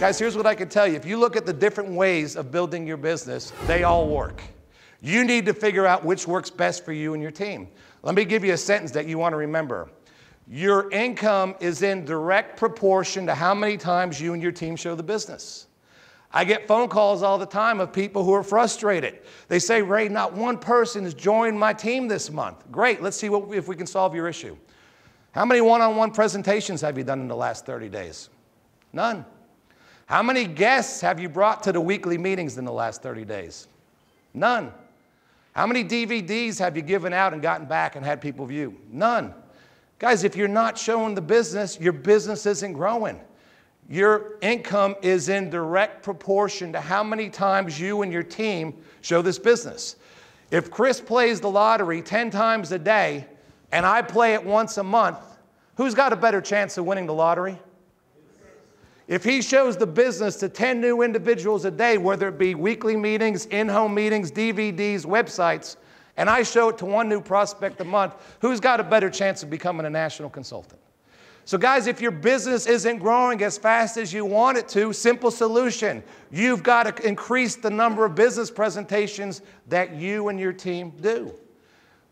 Guys, here's what I can tell you. If you look at the different ways of building your business, they all work. You need to figure out which works best for you and your team. Let me give you a sentence that you want to remember. Your income is in direct proportion to how many times you and your team show the business. I get phone calls all the time of people who are frustrated. They say, Ray, not one person has joined my team this month. Great, let's see if we can solve your issue. How many one-on-one presentations have you done in the last 30 days? None. How many guests have you brought to the weekly meetings in the last 30 days? None. How many DVDs have you given out and gotten back and had people view? None. Guys, if you're not showing the business, your business isn't growing. Your income is in direct proportion to how many times you and your team show this business. If Chris plays the lottery 10 times a day and I play it once a month, who's got a better chance of winning the lottery? If he shows the business to 10 new individuals a day, whether it be weekly meetings, in-home meetings, DVDs, websites, and I show it to one new prospect a month, who's got a better chance of becoming a national consultant? So guys, if your business isn't growing as fast as you want it to, simple solution. You've got to increase the number of business presentations that you and your team do.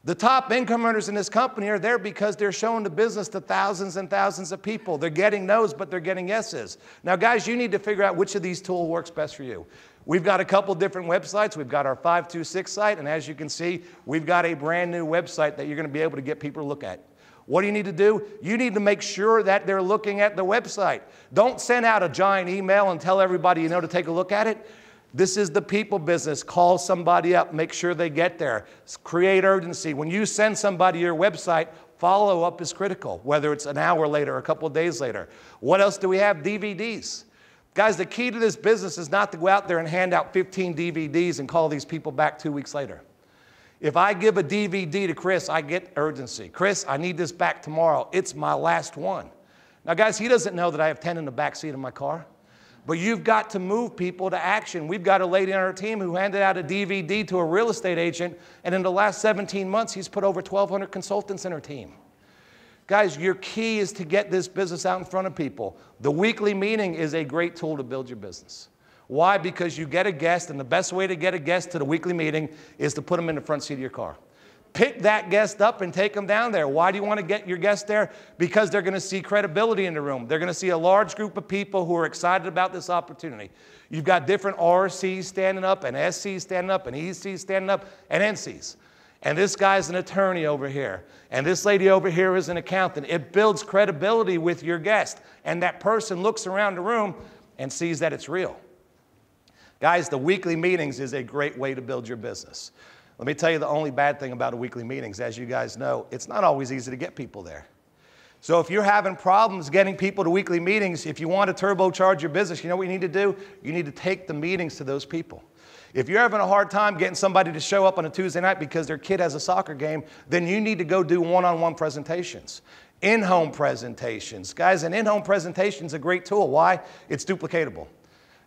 The top income earners in this company are there because they're showing the business to thousands and thousands of people. They're getting no's, but they're getting yeses. Now guys, you need to figure out which of these tools works best for you. We've got a couple different websites. We've got our 526 site, and as you can see, we've got a brand new website that you're going to be able to get people to look at. What do you need to do? You need to make sure that they're looking at the website. Don't send out a giant email and tell everybody you know to take a look at it. This is the people business. Call somebody up, make sure they get there. Create urgency. When you send somebody your website, follow up is critical, whether it's an hour later or a couple of days later. What else do we have? DVDs. Guys, the key to this business is not to go out there and hand out 15 DVDs and call these people back 2 weeks later. If I give a DVD to Chris, I get urgency. Chris, I need this back tomorrow. It's my last one. Now, guys, he doesn't know that I have 10 in the back seat of my car. But you've got to move people to action. We've got a lady on our team who handed out a DVD to a real estate agent, and in the last 17 months, he's put over 1,200 consultants in her team. Guys, your key is to get this business out in front of people. The weekly meeting is a great tool to build your business. Why? Because you get a guest, and the best way to get a guest to the weekly meeting is to put them in the front seat of your car. Pick that guest up and take them down there. Why do you want to get your guest there? Because they're going to see credibility in the room. They're going to see a large group of people who are excited about this opportunity. You've got different RCs standing up, and SCs standing up, and ECs standing up, and NCs. And this guy's an attorney over here, and this lady over here is an accountant. It builds credibility with your guest, and that person looks around the room and sees that it's real. Guys, the weekly meetings is a great way to build your business. Let me tell you the only bad thing about the weekly meetings. As you guys know, it's not always easy to get people there. So if you're having problems getting people to weekly meetings, if you want to turbocharge your business, you know what you need to do? You need to take the meetings to those people. If you're having a hard time getting somebody to show up on a Tuesday night because their kid has a soccer game, then you need to go do one-on-one presentations. In-home presentations. Guys, an in-home presentation is a great tool. Why? It's duplicatable.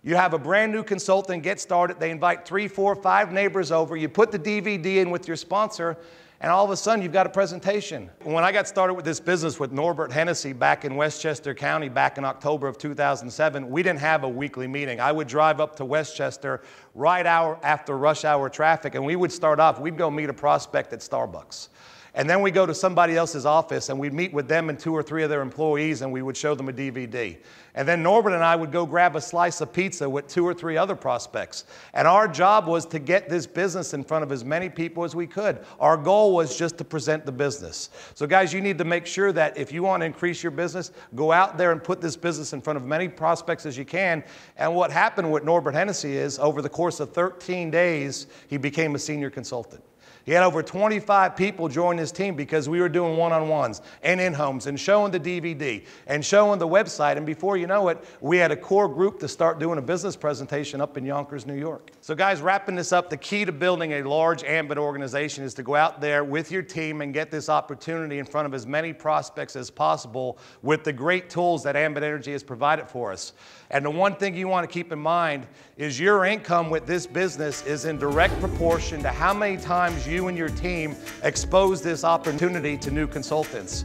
You have a brand new consultant get started. They invite 3, 4, 5 neighbors over. You put the DVD in with your sponsor, and all of a sudden you've got a presentation. When I got started with this business with Norbert Hennessy back in Westchester County back in October of 2007, we didn't have a weekly meeting. I would drive up to Westchester right after rush hour traffic, and we would start off, we'd go meet a prospect at Starbucks. And then we go to somebody else's office and we'd meet with them and 2 or 3 of their employees and we would show them a DVD. And then Norbert and I would go grab a slice of pizza with 2 or 3 other prospects. And our job was to get this business in front of as many people as we could. Our goal was just to present the business. So guys, you need to make sure that if you want to increase your business, go out there and put this business in front of many prospects as you can. And what happened with Norbert Hennessy is over the course of 13 days, he became a senior consultant. He had over 25 people join his team because we were doing one-on-ones and in-homes and showing the DVD and showing the website. And before you know it, we had a core group to start doing a business presentation up in Yonkers, New York. So guys, wrapping this up, the key to building a large ambit organization is to go out there with your team and get this opportunity in front of as many prospects as possible with the great tools that Ambit Energy has provided for us. And the one thing you want to keep in mind is your income with this business is in direct proportion to how many times you and your team expose this opportunity to new consultants.